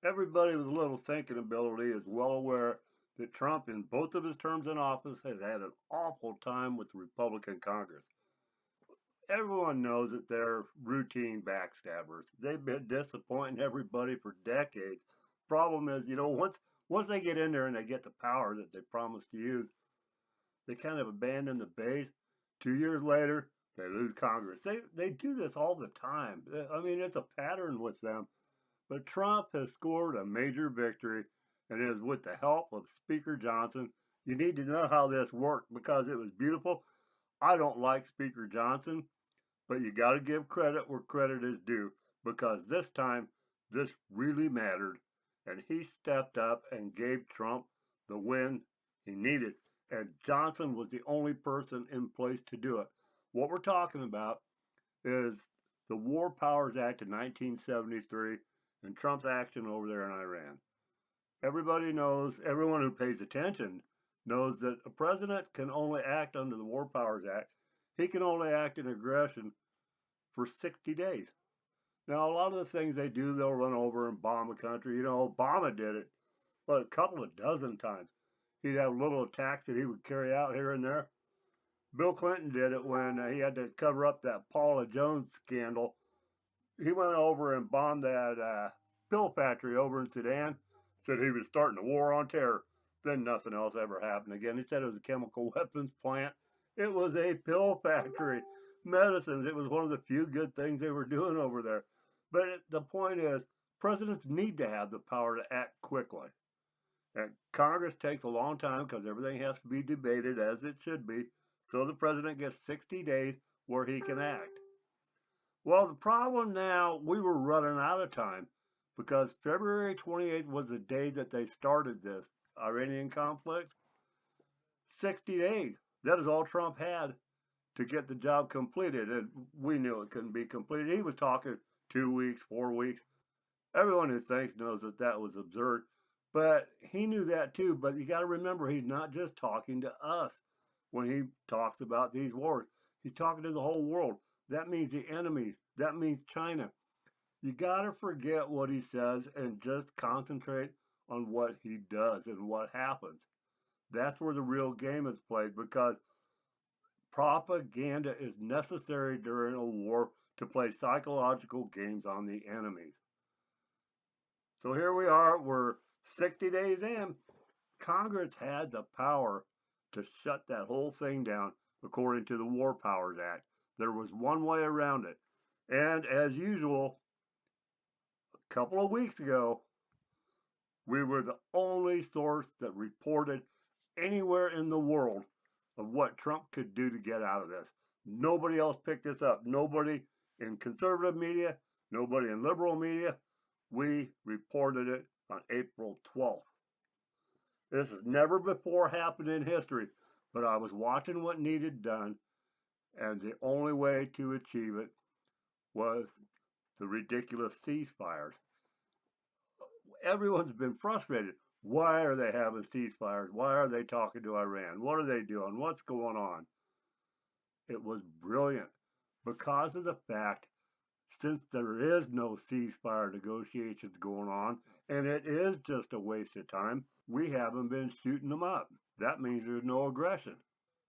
Everybody with a little thinking ability is well aware that Trump, in both of his terms in office, has had an awful time with the Republican Congress. Everyone knows that they're routine backstabbers. They've been disappointing everybody for decades. Problem is, once they get in there and they get the power that they promised to use, they kind of abandon the base. 2 years later, they lose Congress. They do this all the time. I mean, it's a pattern with them. But Trump has scored a major victory, and it is with the help of Speaker Johnson. You need to know how this worked because it was beautiful. I don't like Speaker Johnson, but you got to give credit where credit is due because this time this really mattered, and he stepped up and gave Trump the win he needed. And Johnson was the only person in place to do it. What we're talking about is the War Powers Act of 1973 and Trump's action over there in Iran. Everybody knows, everyone who pays attention knows that a president can only act under the War Powers Act. He can only act in aggression for 60 days. Now, a lot of the things they do, they'll run over and bomb a country. Obama did it, but a couple of dozen times. He'd have little attacks that he would carry out here and there. Bill Clinton did it when he had to cover up that Paula Jones scandal. He went over and bombed that pill factory over in Sudan, said he was starting a war on terror. Then nothing else ever happened again. He said it was a chemical weapons plant. It was a pill factory. Medicines. It was one of the few good things they were doing over there. But the point is, presidents need to have the power to act quickly. And Congress takes a long time because everything has to be debated as it should be. So the president gets 60 days where he can act. Well, the problem now, we were running out of time because February 28th was the day that they started this Iranian conflict. 60 days. That is all Trump had to get the job completed, and we knew it couldn't be completed. He was talking 2 weeks, 4 weeks. Everyone who thinks knows that that was absurd, but he knew that too. But you got to remember, he's not just talking to us when he talks about these wars. He's talking to the whole world. That means the enemies. That means China. You got to forget what he says and just concentrate on what he does and what happens. That's where the real game is played because propaganda is necessary during a war to play psychological games on the enemies. So here we are. We're 60 days in. Congress had the power to shut that whole thing down according to the War Powers Act. There was one way around it. And as usual, a couple of weeks ago, we were the only source that reported anywhere in the world of what Trump could do to get out of this. Nobody else picked this up. Nobody in conservative media, nobody in liberal media. We reported it on April 12th. This has never before happened in history, but I was watching what needed done, and the only way to achieve it was the ridiculous ceasefires. Everyone's been frustrated. Why are they having ceasefires? Why are they talking to Iran? What are they doing? What's going on? It was brilliant because of the fact, since there is no ceasefire negotiations going on, and it is just a waste of time, we haven't been shooting them up. That means there's no aggression.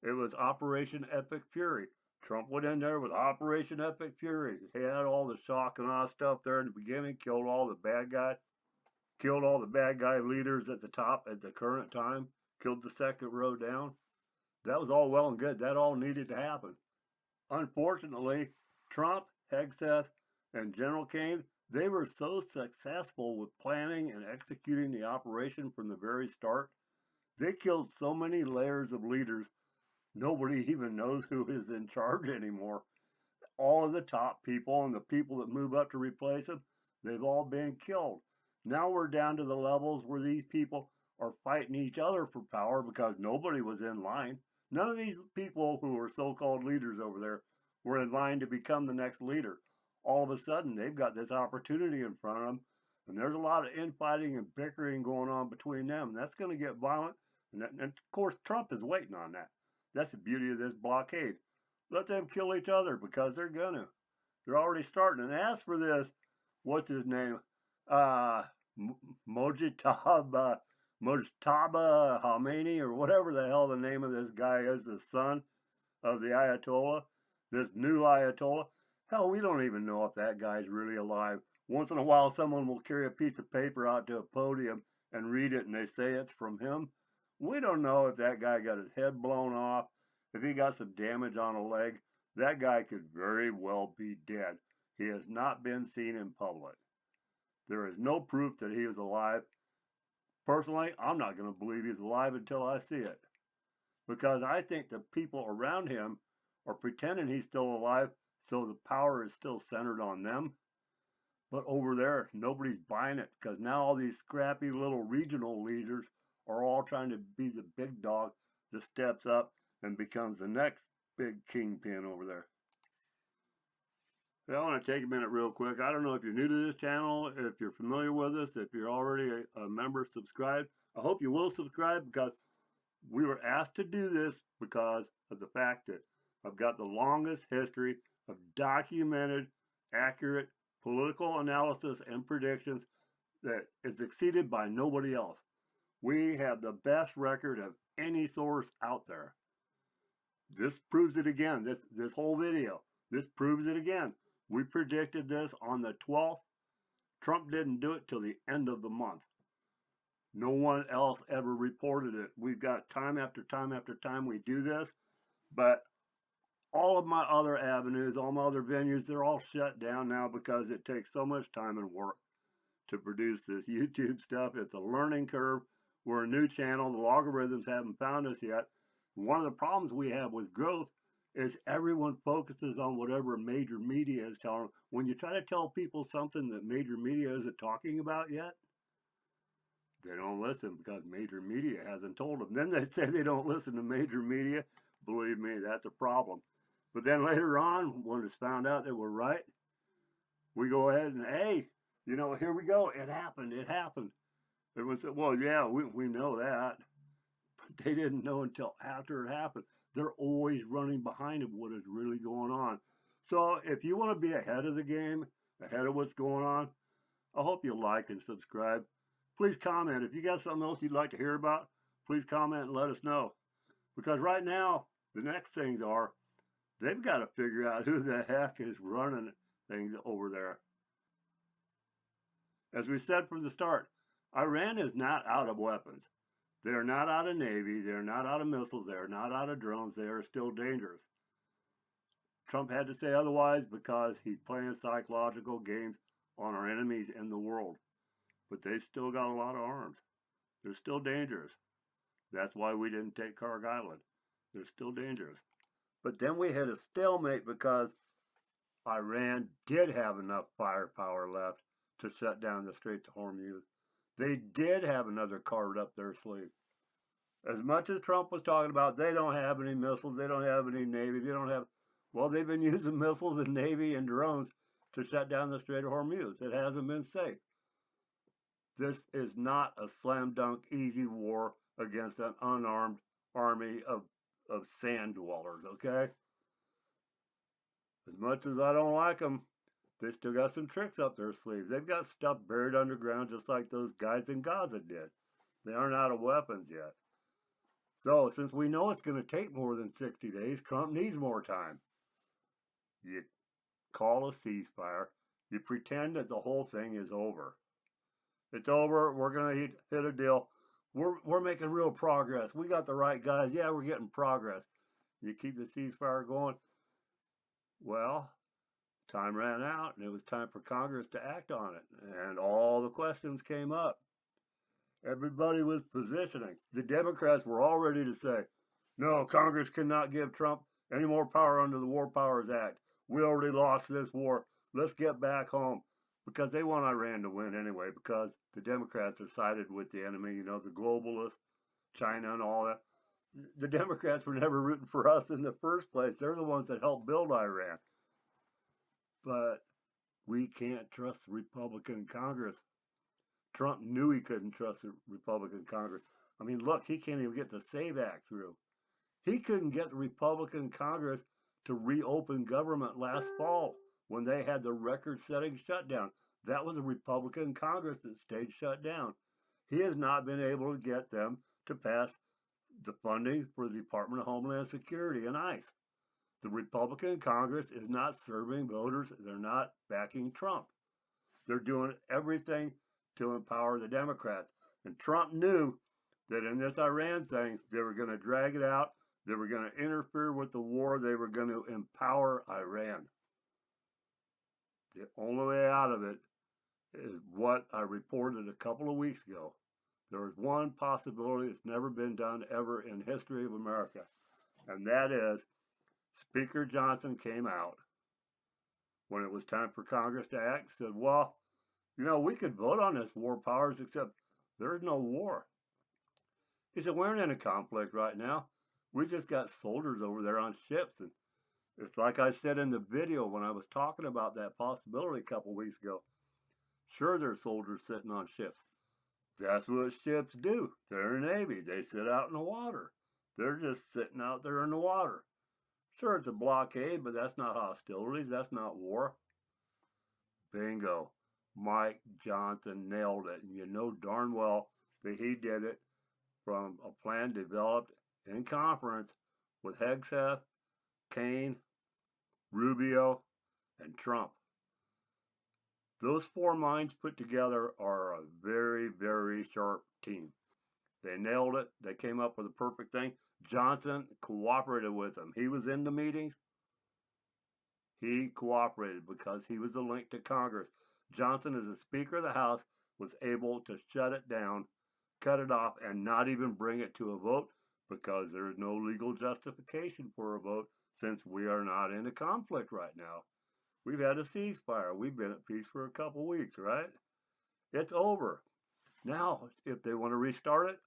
It was Operation Epic Fury. Trump went in there with Operation Epic Fury. He had all the shock and awe stuff there in the beginning, killed all the bad guy leaders at the top at the current time, killed the second row down. That was all well and good. That all needed to happen. Unfortunately, Trump, Hegseth, and General Kane, they were so successful with planning and executing the operation from the very start. They killed so many layers of leaders, nobody even knows who is in charge anymore. All of the top people and the people that move up to replace them, they've all been killed. Now we're down to the levels where these people are fighting each other for power because nobody was in line. None of these people who are so-called leaders over there were in line to become the next leader. All of a sudden, they've got this opportunity in front of them, and there's a lot of infighting and bickering going on between them. And that's going to get violent, and of course, Trump is waiting on that. That's the beauty of this blockade. Let them kill each other because they're going to. They're already starting. And as for this, what's his name? Mojtaba Khomeini, or whatever the hell the name of this guy is, the son of the Ayatollah, this new Ayatollah. Hell, we don't even know if that guy's really alive. Once in a while, someone will carry a piece of paper out to a podium and read it, and they say it's from him. We don't know if that guy got his head blown off, if he got some damage on a leg. That guy could very well be dead. He has not been seen in public. There is no proof that he is alive. Personally, I'm not going to believe he's alive until I see it, because I think the people around him are pretending he's still alive, so the power is still centered on them. But over there, nobody's buying it, because now all these scrappy little regional leaders are all trying to be the big dog that steps up and becomes the next big kingpin over there. I want to take a minute real quick. I don't know if you're new to this channel, if you're familiar with us, if you're already a member, subscribe. I hope you will subscribe, because we were asked to do this because of the fact that I've got the longest history of documented, accurate political analysis and predictions that is exceeded by nobody else. We have the best record of any source out there. This proves it again. This whole video, this proves it again. We predicted this on the 12th. Trump didn't do it till the end of the month. No one else ever reported it. We've got time after time after time we do this, but all of my other avenues, all my other venues, they're all shut down now because it takes so much time and work to produce this YouTube stuff. It's a learning curve. We're a new channel. The logarithms haven't found us yet. One of the problems we have with growth is everyone focuses on whatever major media is telling them. When you try to tell people something that major media isn't talking about yet, they don't listen because major media hasn't told them. Then they say they don't listen to major media. Believe me, that's a problem. But then later on, when it's found out that we're right, we go ahead and, hey, you know, here we go. It happened. It happened. Everyone said, well, yeah, we know that. But they didn't know until after it happened. They're always running behind of what is really going on. So if you want to be ahead of the game, ahead of what's going on, I hope you like and subscribe. Please comment. If you got something else you'd like to hear about, please comment and let us know. Because right now, the next things are, they've got to figure out who the heck is running things over there. As we said from the start, Iran is not out of weapons. They're not out of Navy. They're not out of missiles. They're not out of drones. They are still dangerous. Trump had to say otherwise because he's playing psychological games on our enemies in the world. But they've still got a lot of arms. They're still dangerous. That's why we didn't take Carg Island. They're still dangerous. But then we hit a stalemate because Iran did have enough firepower left to shut down the Straits of Hormuz. They did have another card up their sleeve. As much as Trump was talking about, they don't have any missiles, they don't have any Navy, they don't have... Well, they've been using missiles and Navy and drones to shut down the Strait of Hormuz. It hasn't been safe. This is not a slam dunk easy war against an unarmed army of sand dwellers, okay? As much as I don't like them, they still got some tricks up their sleeves. They've got stuff buried underground just like those guys in Gaza did. They aren't out of weapons yet. So, since we know it's going to take more than 60 days, Trump needs more time. You call a ceasefire. You pretend that the whole thing is over. It's over. We're going to hit a deal. We're making real progress. We got the right guys. Yeah, we're getting progress. You keep the ceasefire going. Well, time ran out, and it was time for Congress to act on it. And all the questions came up. Everybody was positioning. The Democrats were all ready to say, no, Congress cannot give Trump any more power under the War Powers Act. We already lost this war. Let's get back home. Because they want Iran to win anyway, because the Democrats are sided with the enemy, you know, the globalists, China and all that. The Democrats were never rooting for us in the first place. They're the ones that helped build Iran. But we can't trust the Republican Congress. Trump knew he couldn't trust the Republican Congress. I mean, look, he can't even get the SAVE Act through. He couldn't get the Republican Congress to reopen government last fall when they had the record-setting shutdown. That was a Republican Congress that stayed shut down. He has not been able to get them to pass the funding for the Department of Homeland Security and ICE. The Republican Congress is not serving voters. They're not backing Trump. They're doing everything to empower the Democrats. And Trump knew that in this Iran thing, they were going to drag it out. They were going to interfere with the war. They were going to empower Iran. The only way out of it is what I reported a couple of weeks ago. There is one possibility that's never been done ever in history of America, and that is Speaker Johnson came out when it was time for Congress to act, said, well, we could vote on this war powers, except there's no war. He said, we're in a conflict right now. We just got soldiers over there on ships. And it's like I said in the video when I was talking about that possibility a couple weeks ago. Sure, there's soldiers sitting on ships. That's what ships do. They're a Navy. They sit out in the water. They're just sitting out there in the water. Sure, it's a blockade, but that's not hostilities. That's not war. Bingo. Mike Johnson nailed it. And you know darn well that he did it from a plan developed in conference with Hegseth, Kane, Rubio, and Trump. Those four minds put together are a very, very sharp team. They nailed it. They came up with the perfect thing. Johnson cooperated with them. He was in the meetings. He cooperated because he was the link to Congress. Johnson, as the Speaker of the House, was able to shut it down, cut it off, and not even bring it to a vote because there is no legal justification for a vote since we are not in a conflict right now. We've had a ceasefire. We've been at peace for a couple weeks, right? It's over. Now, if they want to restart it,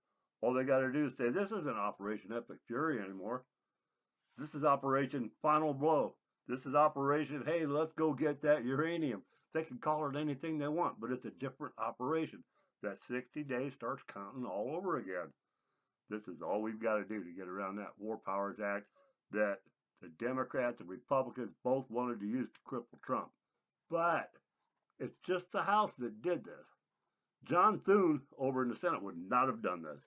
all they got to do is say, this isn't Operation Epic Fury anymore. This is Operation Final Blow. This is Operation, hey, let's go get that uranium. They can call it anything they want, but it's a different operation. That 60 days starts counting all over again. This is all we've got to do to get around that War Powers Act that the Democrats and Republicans both wanted to use to cripple Trump. But it's just the House that did this. John Thune over in the Senate would not have done this.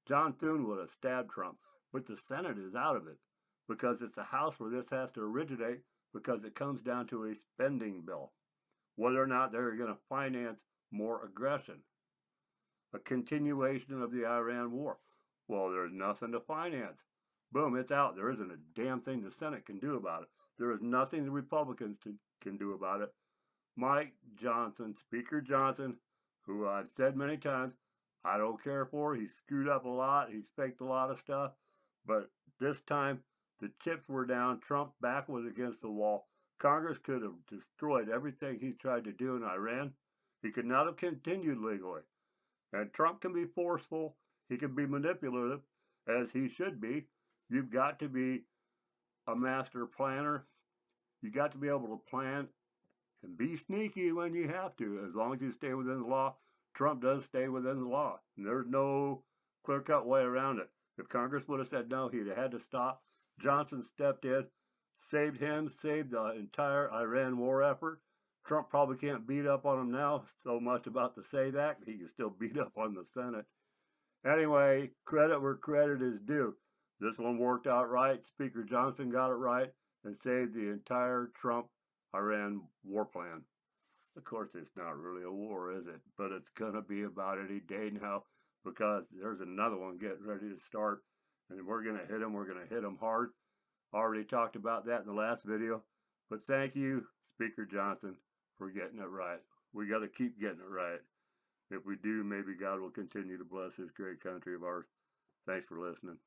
John Thune would have stabbed Trump. But the Senate is out of it because it's the House where this has to originate because it comes down to a spending bill. Whether or not they're going to finance more aggression. A continuation of the Iran war. Well, there's nothing to finance. Boom, it's out. There isn't a damn thing the Senate can do about it. There is nothing the Republicans can do about it. Mike Johnson, Speaker Johnson, who I've said many times, I don't care for. He's screwed up a lot. He's faked a lot of stuff. But this time, the chips were down. Trump's back was against the wall. Congress could have destroyed everything he tried to do in Iran. He could not have continued legally. And Trump can be forceful. He can be manipulative, as he should be. You've got to be a master planner. You've got to be able to plan and be sneaky when you have to, as long as you stay within the law. Trump does stay within the law. And there's no clear-cut way around it. If Congress would have said no, he'd have had to stop. Johnson stepped in, saved him, saved the entire Iran war effort. Trump probably can't beat up on him now so much about the SAVE Act. He can still beat up on the Senate. Anyway, credit where credit is due. This one worked out right. Speaker Johnson got it right and saved the entire Trump-Iran war plan. Of course, it's not really a war, is it? But it's going to be about any day now because there's another one getting ready to start. And we're going to hit them. We're going to hit them hard. Already talked about that in the last video. But thank you, Speaker Johnson, for getting it right. We got to keep getting it right. If we do, maybe God will continue to bless this great country of ours. Thanks for listening.